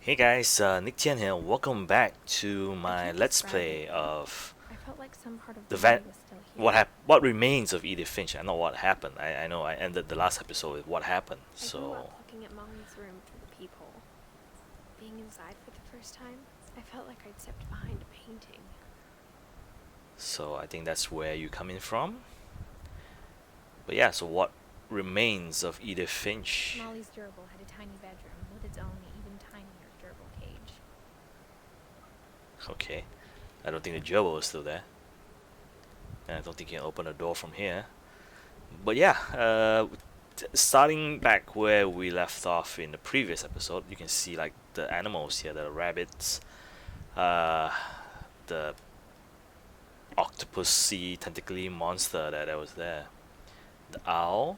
Hey guys, Nick here. Welcome back to I my can't Let's describe Play it, but of I felt like some part of the Molly was still here. what remains of Edith Finch. I know what happened. I know I ended the last episode with what happened. I grew up So looking at Molly's room through the peephole. Being inside for the first time, I felt like I'd stepped behind a painting. so I think that's where you come in from. But yeah, so what remains of Edith Finch? Molly's gerbil had a tiny bedroom with its own even tinier gerbil cage. Okay, I don't think the gerbil is still there, and I don't think you can open the door from here. But yeah, starting back where we left off in the previous episode, you can see like the animals here, the rabbits, uh, the octopusy tentacly monster that was there. The owl.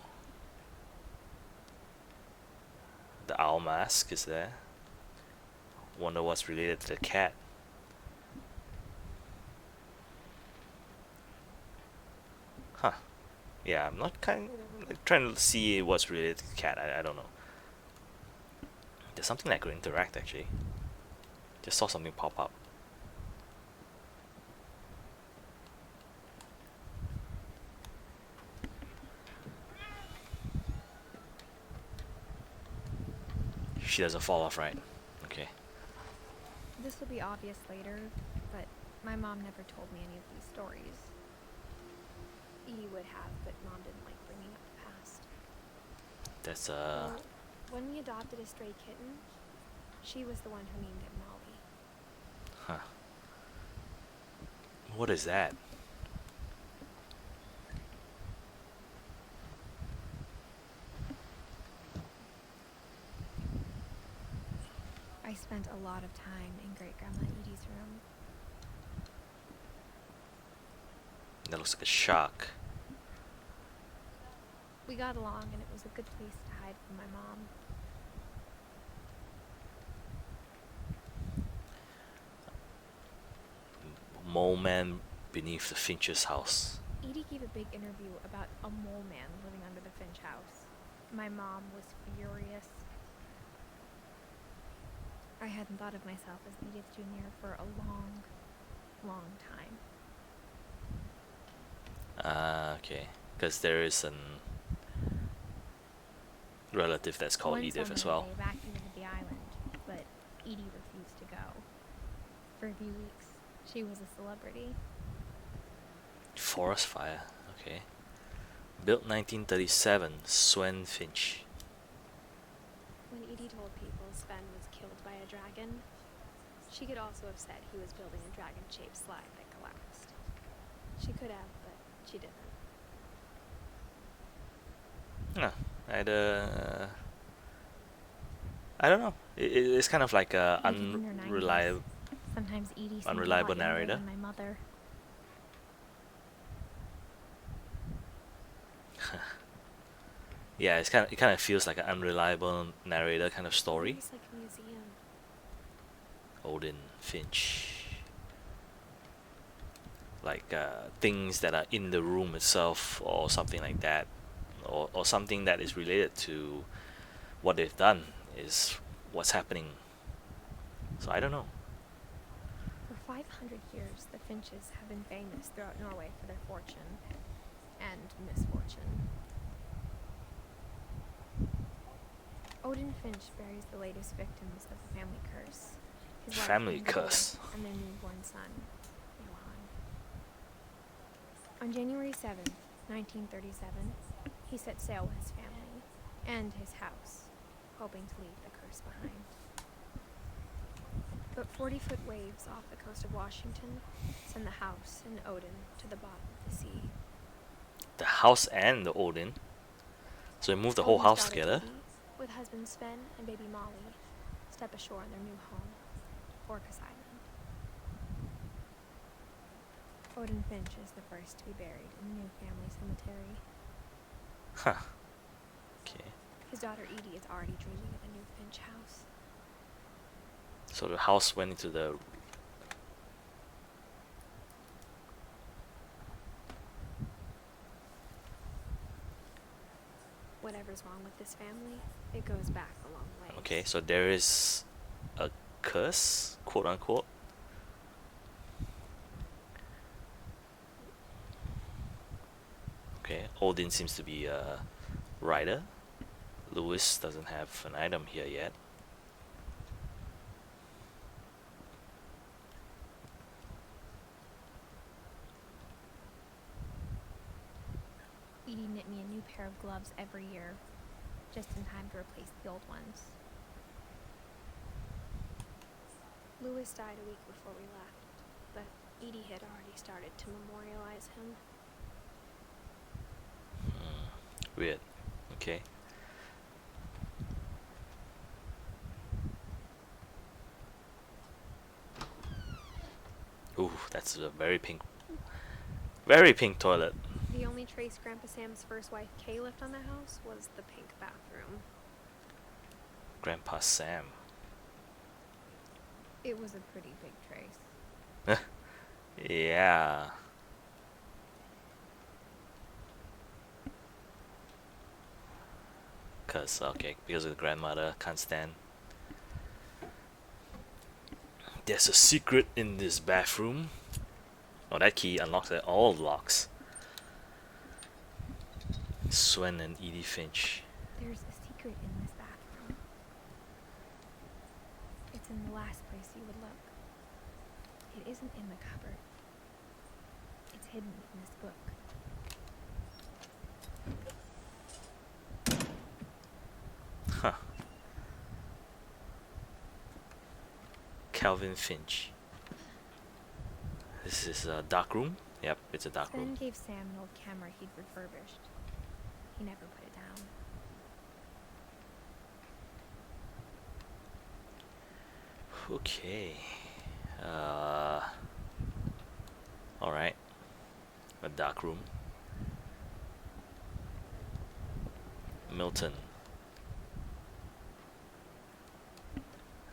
The owl mask is there. Wonder what's related to the cat. Huh. Yeah, I'm not kind of like, trying to see what's related to the cat. I don't know. There's something that could interact actually. Just saw something pop up. She doesn't fall off, right? Okay. This will be obvious later, but my mom never told me any of these stories. Edie would have, but Mom didn't like bringing up the past. That's Well, when we adopted a stray kitten, she was the one who named it Molly. huh. What is that? I spent a lot of time in Great Grandma Edie's room. That looks like a shark. We got along, and it was a good place to hide from my mom. Mole man beneath the Finch's house. Edie gave a big interview about a mole man living under the Finch house. My mom was furious. I hadn't thought of myself as Edith Jr. for a long, long time. Okay. Because there is an relative that's called One Edith summer, as well. they evacuated the island, but Edie refused to go. For a few weeks, she was a celebrity. Forest fire. Okay. Built 1937. Swen Finch. When Edie told people Sven was killed by a dragon, she could also have said he was building a dragon-shaped slide that collapsed. She could have, but she didn't. Huh. I don't know. It's kind of like a Edith in her 90s. unreliable Sometimes Edie seemed unreliable a lot younger narrator. than my mother. Yeah, it kind of feels like an unreliable narrator kind of story. It's like a museum. Odin Finch. Like things that are in the room itself or something like that, or something that is related to what they've done is what's happening. So I don't know. For 500 years, the Finches have been famous throughout Norway for their fortune and misfortune. Odin Finch buries the latest victims of the family curse. His wife, Family Nicole, curse. and their newborn son, Johan. On January 7th, 1937, he set sail with his family and his house, hoping to leave the curse behind. But 40-foot waves off the coast of Washington send the house and Odin to the bottom of the sea. The house and the Odin. So they moved the whole Odin's house daughter together. Edie, with husband Sven and baby Molly, step ashore on their new home, Orcas Island. Odin Finch is the first to be buried in the new family cemetery. Huh. Okay. His daughter Edie is already dreaming of a new Finch house. So the house went into the. Whatever's wrong with this family, it goes back a long way. Okay, so there is a curse, quote unquote. Okay, Odin seems to be a rider. Lewis doesn't have an item here yet. Edie knit me a new pair of gloves every year, just in time to replace the old ones. Lewis died a week before we left, but Edie had already started to memorialize him. Weird. Okay. Ooh, that's a very pink toilet. The only trace Grandpa Sam's first wife Kay left on the house was the pink bathroom. Grandpa Sam. It was a pretty big trace. Yeah. Because of the grandmother can't stand. There's a secret in this bathroom. Oh, that key unlocks all the locks. Swen and Edie Finch. There's a secret in this bathroom. It's in the last place you would look. It isn't in the cupboard. It's hidden in this book. Huh. Calvin Finch. This is a dark room. Yep, it's a dark Sven room. gave Sam an old camera he'd refurbished. He never put it down. Okay. Alright. A dark room. Milton.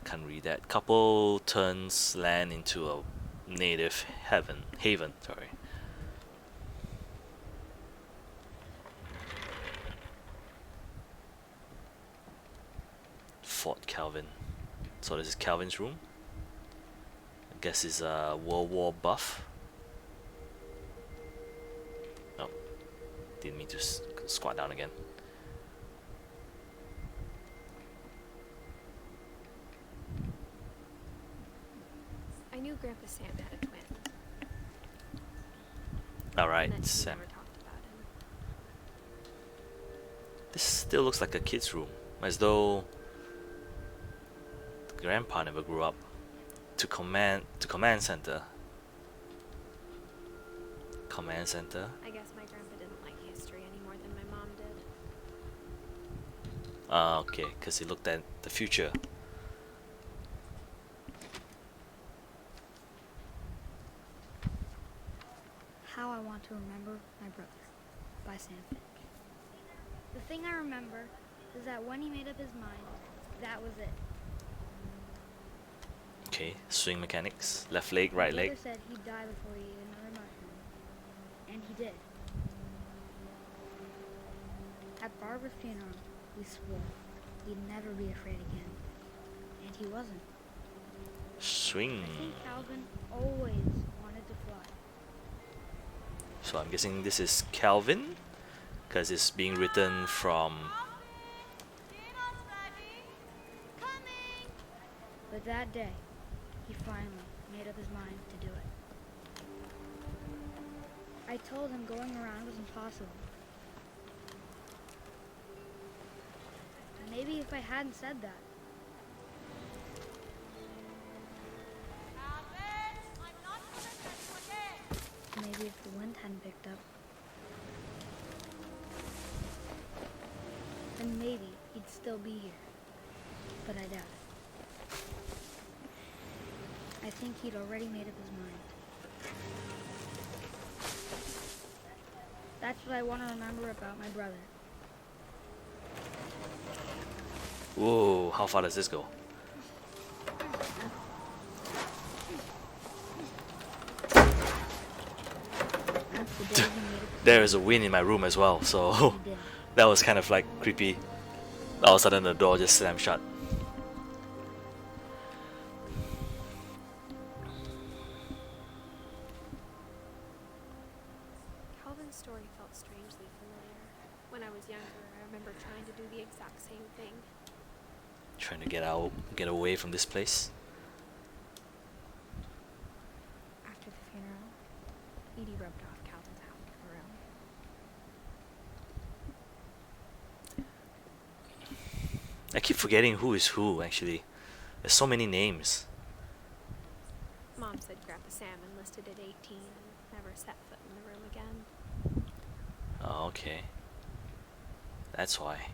Can't read that. Couple turns land into a native haven, sorry. Fort Calvin. So this is Calvin's room. I guess he's a World War buff. Oh, didn't mean to squat down again. I knew Grandpa Sam had a twin. Alright, And then he Sam. never talked about him. This still looks like a kid's room, as though the grandpa never grew up. To command center. Command center. I guess my grandpa didn't like history any more than my mom did. Ah, okay, because he looked at the future. How I Want to Remember My Brother by Sam Finch. The thing I remember is that when he made up his mind, that was it. Okay, swing mechanics. Left leg, right My leg. brother said he'd die before he ate another mushroom. And he did. At Barbara's funeral, we swore he'd never be afraid again. And he wasn't. Swing. I think Calvin always wanted to fly. So I'm guessing this is Calvin, because it's being written from. But that day, he finally made up his mind to do it. I told him going around was impossible. Maybe if I hadn't said that, maybe if the wind hadn't picked up, then maybe he'd still be here. But I doubt it. I think he'd already made up his mind. That's what I want to remember about my brother. Whoa, how far does this go? That's the day he made up his There is a wind in my room as well, so mind. He did. that was kind of like creepy. All of a sudden the door just slammed shut. Trying to get away from this place. After the funeral, Edie roped off Calvin's house to the room. I keep forgetting who is who, actually. There's so many names. Mom said Grandpa Sam enlisted at 18 and never set foot in the room again. Oh, okay. That's why.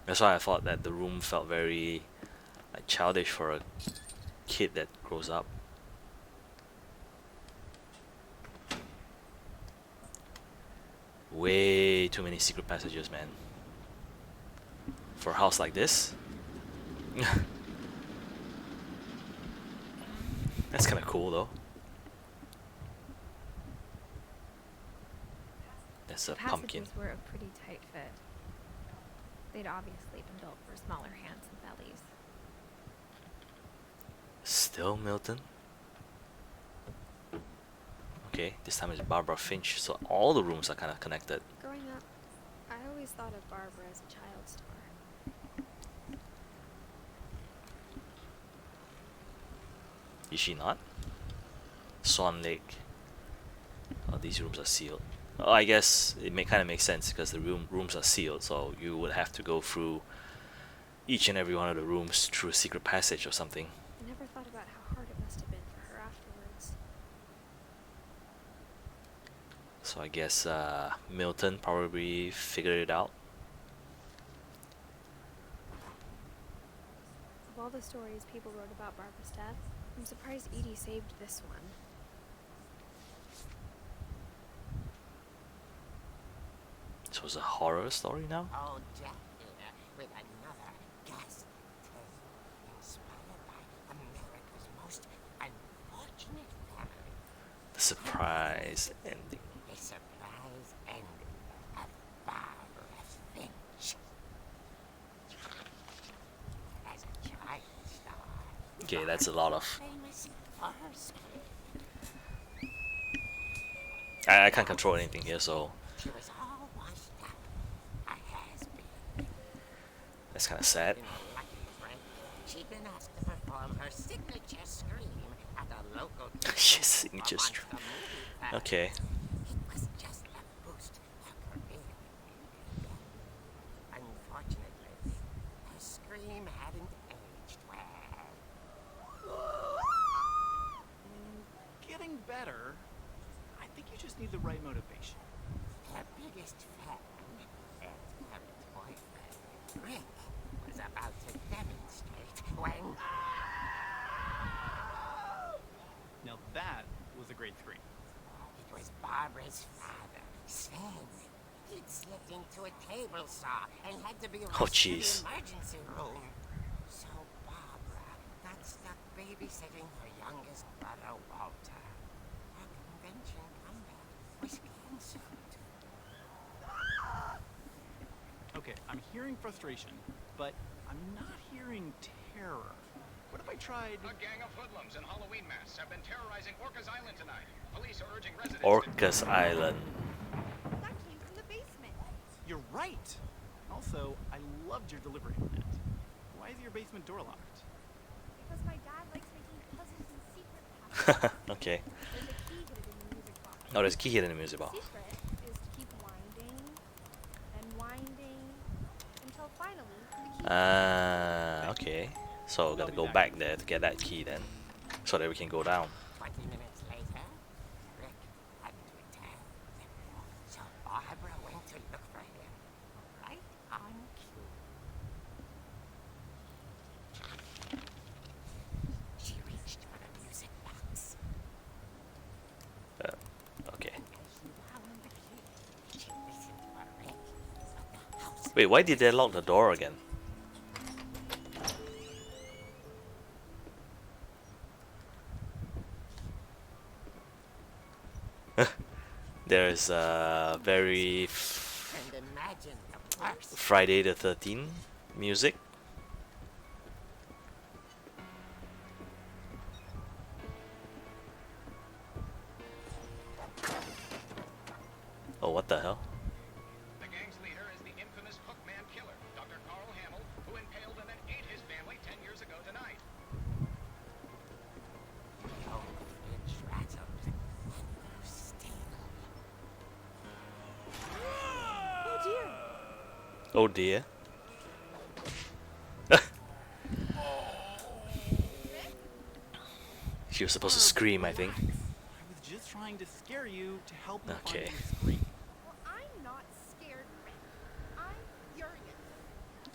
That's why I thought that the room felt very like childish for a kid that grows up. Way too many secret passages, man. For a house like this. That's kind of cool, though. That's a The pumpkin. passages were a pretty tight fit. They'd obviously been built for smaller hands and bellies. Still Milton? Okay, this time it's Barbara Finch, so all the rooms are kind of connected. Growing up, I always thought of Barbara as a child star. Is she not? Swan Lake. Oh, these rooms are sealed. Oh, I guess it kind of makes sense because the rooms are sealed, so you would have to go through each and every one of the rooms through a secret passage or something. I never thought about how hard it must have been for her afterwards. So I guess Milton probably figured it out. Of all the stories people wrote about Barbara's death, I'm surprised Edie saved this one. So it's a horror story now? Oh, Jack here with another gas tale inspired by America's most unfortunate family. The surprise ending. A surprise ending of Barbara Finch. As a child star. Okay, that's a lot of... Famous for her screen. I can't control anything here, so She was all washed up. A has-been. that's kind of sad. In a lucky break, she'd been asked to perform her signature scream at a local She's signature amongst scream. the movie fans. Okay. It was just a boost her career. Unfortunately, her scream hadn't aged well. Getting better. I think you just need the right motivation. Her biggest fan and current boyfriend, Rick, was about to demonstrate when... Now that was a great scream. It was Barbara's father, Sven. He'd slipped into a table saw and had to be rushed to jeez. the emergency room. So Barbara got stuck babysitting her youngest brother, Walter. Her convention comeback was cancelled. Okay, I'm hearing frustration, but I'm not hearing terror. What if I tried... A gang of hoodlums in Halloween masks have been terrorizing Orcas Island tonight. Police are urging residents Orcas Island. That came from the basement. You're right! Also, I loved your delivery on that. Why is your basement door locked? Because my dad likes making puzzles and secret passages. Okay. There's a key hidden in the music box. Oh, there's a key hidden in the music The box. secret is to keep winding and winding until finally the key. Okay. So gotta go back there to get that key then, so that we can go down. 20 minutes later, Rick hadn't returned. So Barbara went to look for him. Right on cue. She reached for the music box. Okay. As she found the key, she listened for Rick. But the house Wait, why did they lock the door again? There's very and imagine the worst. Friday the 13th music. Oh, what the hell? The gang's leader is the infamous Hookman killer, Dr. Carl Hamill, who impaled an Oh dear. She was supposed to scream, I think. Relax. I was just trying to scare you to help you Okay. finally scream. Well, I'm not scared, Rick. I'm furious.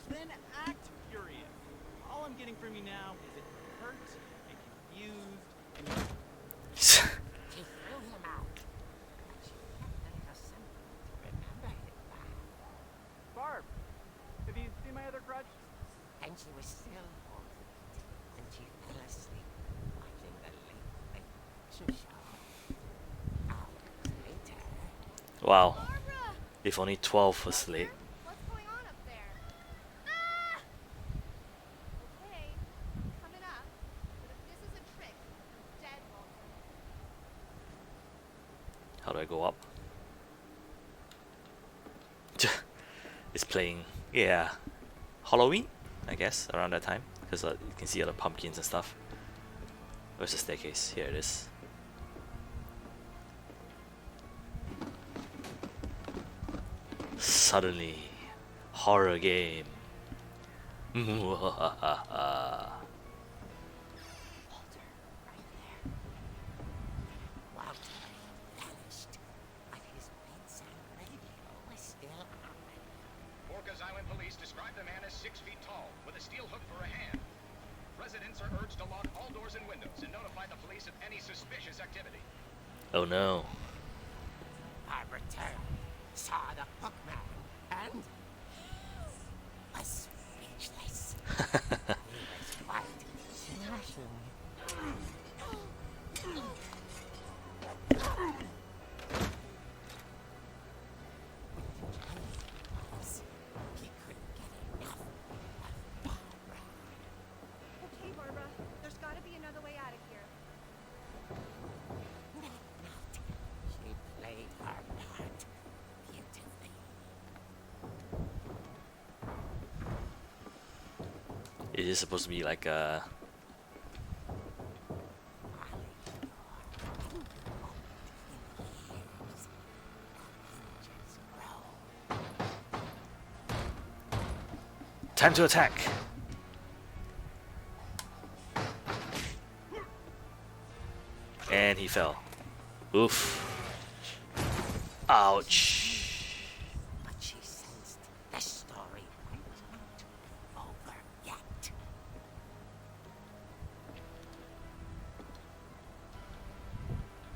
Then act furious. All I'm getting from you now is that you're hurt and confused and She threw him out, but she kept her something to remember him by. Barb, have you seen my other crutch? And she was still holding it when she fell asleep watching the late show. Hours later, Wow. Barbara! If only 12 was late. What's going on up there? Ah! Okay, coming up. But if this is a trick, you're dead, Walter. How do I go up? It's playing, yeah, Halloween, I guess, around that time. Because you can see all the pumpkins and stuff. Where's the staircase? Here it is. Suddenly, horror game. Walter, right there. Walter vanished, but his bedside radio was still on. Orcas Island police describe the man as 6 feet tall, with a steel hook for a hand. Residents are urged to lock all doors and windows and notify the police of any suspicious activity. Oh no. Barbara turned, saw the hookman, and was speechless. He was white, smashing. He couldn't get enough of Barbara. Okay, Barbara, there's gotta be another way out of here. That night, she played her part beautifully. It is supposed to be like a... Time to attack! And he fell. Oof. Ouch. But she sensed the story was not over yet.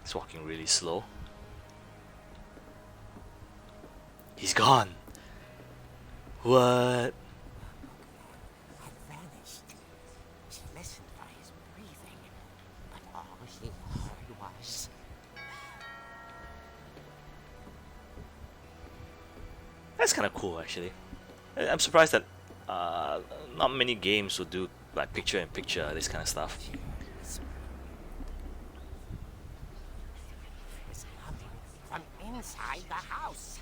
He's walking really slow. He's gone. What? Had vanished. She listened for his breathing, but all she heard was That's kind of cool, actually. I'm surprised that not many games would do like picture-in-picture, this kind of stuff. tears. It was coming from inside the house.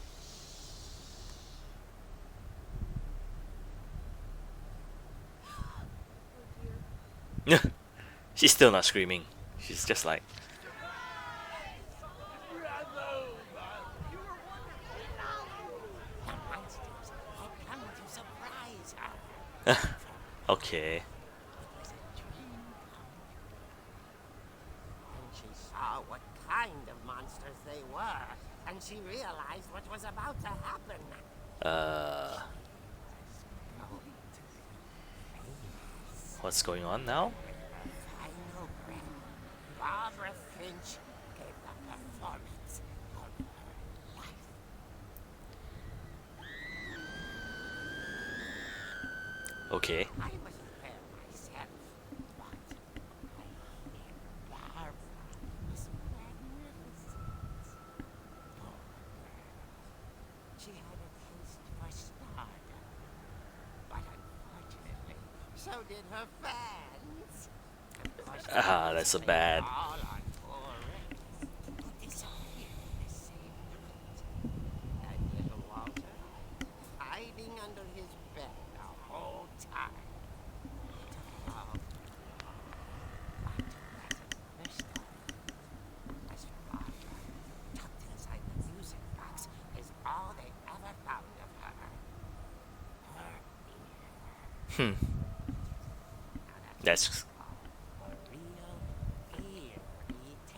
She's still not screaming. She's just like, The monsters had come to surprise her. okay. It was a dream come true. And she saw what kind of monsters they were, and she realized what was about to happen. What's going on now? Final breath, Barbara Finch gave the performance of her life. Okay. I wasn't there myself, but I hear Barbara was magnificent. Poor girl. She had a taste for stardom, but unfortunately, so did her fans. Of course, Ah, that's a bad. all on poor Rick, who disappeared the same night. And little Walter, hiding under his bed the whole time. To all but that's another story. As for Barbara, tucked inside the music box is all they ever found of her. Hmm. That's A real fairy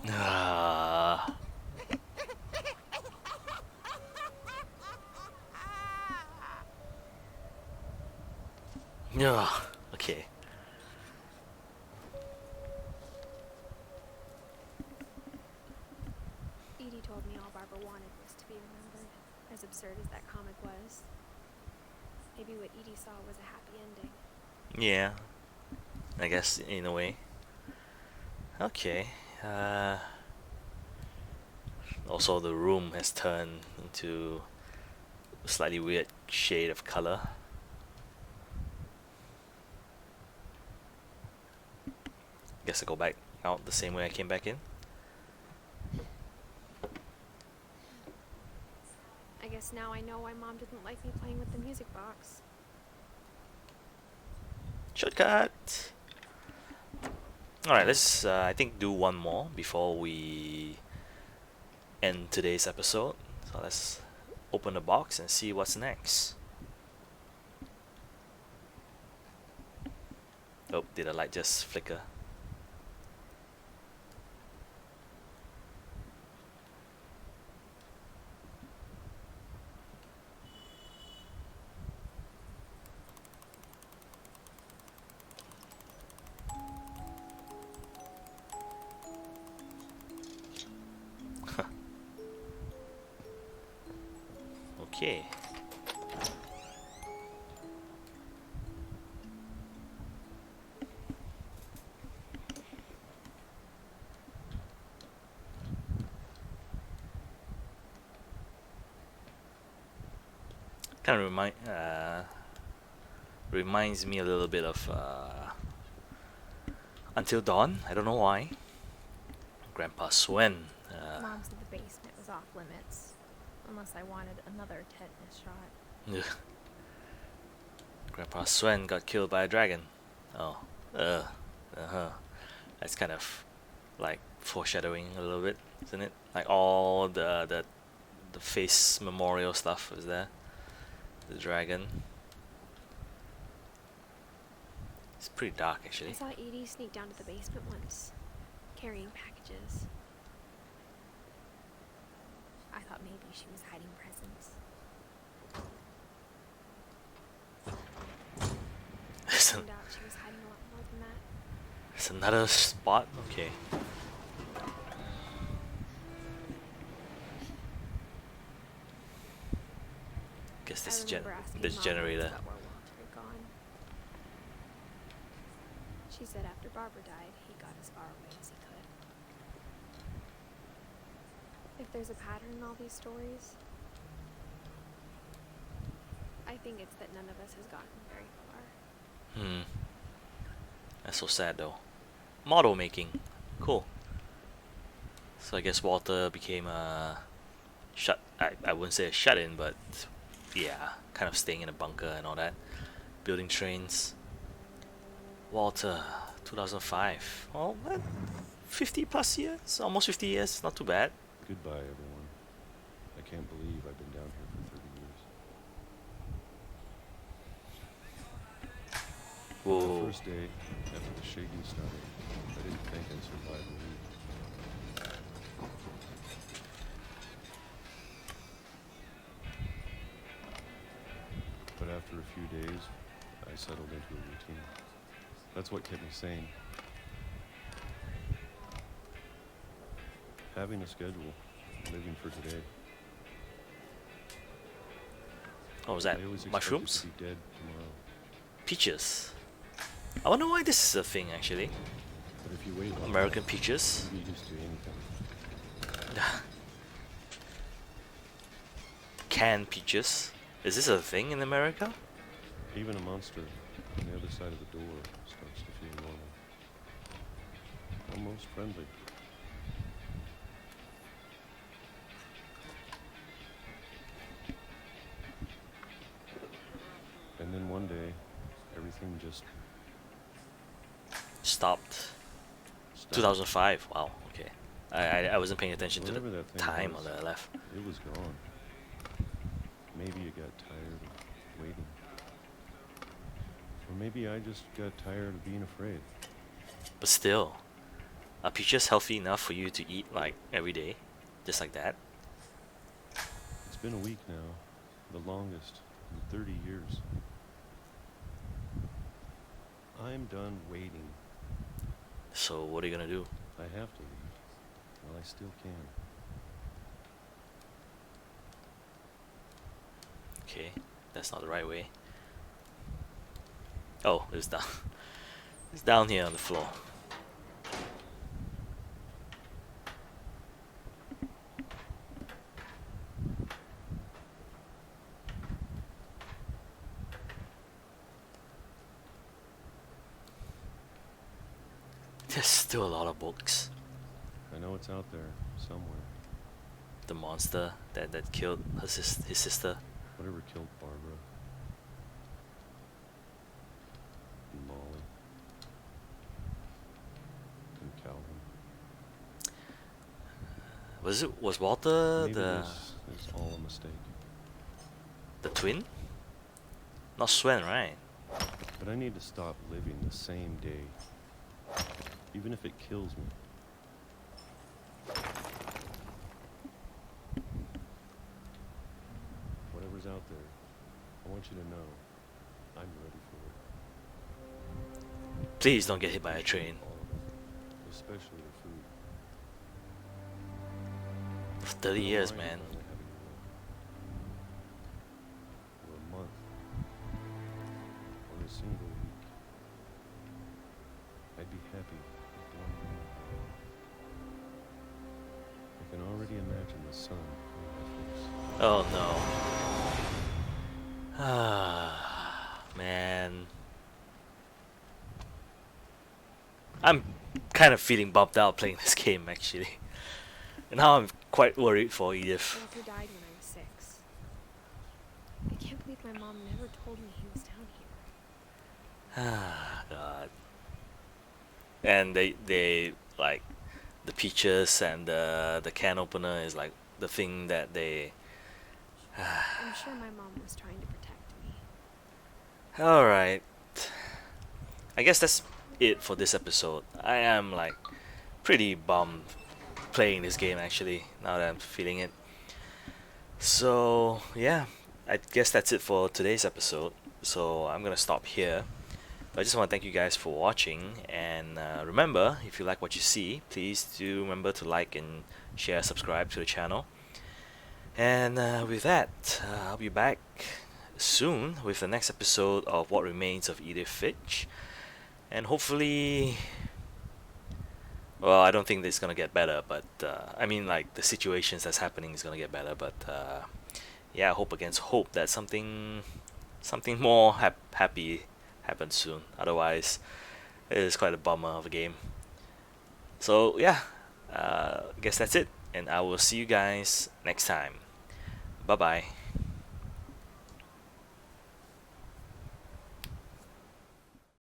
tale. ah. Yeah. Okay. Edie told me all Barbara wanted was to be remembered, as absurd as that comic was. Maybe what Edie saw was a happy ending. Yeah. I guess in a way. Okay. Also, the room has turned into a slightly weird shade of color. Guess I go back out the same way I came back in. I guess now I know why Mom didn't like me playing with the music box. Shortcut! Alright, let's I think do one more before we end today's episode. So let's open the box and see what's next. Oh, did the light just flicker? Okay. Kind of reminds me a little bit of Until Dawn. I don't know why. Grandpa Swen. Mom said the basement was off limits, unless I wanted another tetanus shot. Grandpa Swen got killed by a dragon. Oh, uh-huh. That's kind of like foreshadowing a little bit, isn't it? Like all the face memorial stuff is there. The dragon. It's pretty dark I actually. saw Edie sneak down to the basement once, carrying packages. I thought maybe she was hiding presents. Turned out she was hiding a lot more than that. There's another spot. Okay. Guess this I is remember asking this Mom generator. once about where Walter had gone. She said after Barbara died, he got as far away as he could. If there's a pattern in all these stories, I think it's that none of us has gotten very far. That's so sad though. Model making. Cool. So I guess Walter became a I wouldn't say a shut-in, but yeah, kind of staying in a bunker and all that. Building trains. Walter, 2005. Oh, 50 plus years? Almost 50 years. Not too bad. Goodbye, everyone. I can't believe I've been down here for 30 years. Whoa. The first day, after the shaking started, I didn't think I'd survive a week. But after a few days, I settled into a routine. That's what kept me sane. Having a schedule, living for today. What was that? I always expected Mushrooms? to be dead tomorrow. Peaches. I wonder why this is a thing actually. But if you wait long American enough, peaches. you'll be used to anything. Canned peaches. Is this a thing in America? Even a monster on the other side of the door starts to feel normal. Almost friendly. And then one day, everything just Stopped. stopped. 2005. Wow. Okay. I wasn't paying attention to Whatever the that thing time was, on the left. It was gone. Maybe it got tired of waiting. Or maybe I just got tired of being afraid. But still, are peaches healthy enough for you to eat like every day? Just like that? It's been a week now, the longest in 30 years. I'm done waiting. So what are you gonna do? I have to leave while I still can. Okay, that's not the right way. Oh, it's down. It's down here on the floor. There's still a lot of books. I know it's out there somewhere. The monster that killed his sister. Whatever killed Barbara. And Molly. And Calvin. Was Walter Maybe the this is all a mistake. twin? Not Swen, right? But I need to stop living the same day. Even if it kills me. Whatever's out there, I want you to know I'm ready for it. Please don't get hit by a train. All of it. Especially the food. For 30 years, man. Finally having a meal. For a month. Or a single week. I'd be happy with one meal. I can already imagine the sun on my face. Oh no. Ah, man. I'm kind of feeling bummed out playing this game actually. And now I'm quite worried for Edith. Walter died when I was 6. I can't believe my mom never told me he was down here. Ah, God. And they like the peaches and the can opener is like the thing that they. I'm sure my mom was trying to protect me. All right. I guess that's it for this episode. I am like pretty bummed playing this game actually now that I'm feeling it. So yeah, I guess that's it for today's episode. So I'm gonna stop here. I just want to thank you guys for watching, and remember, if you like what you see, please do remember to like and share, subscribe to the channel. And with that, I'll be back soon with the next episode of What Remains of Edith Finch, and hopefully, well, I don't think it's gonna get better, but I mean, like the situations that's happening is gonna get better, but yeah, hope against hope that something more happy happens soon. Otherwise, it is quite a bummer of a game. So yeah, I guess that's it, and I will see you guys next time. Bye bye.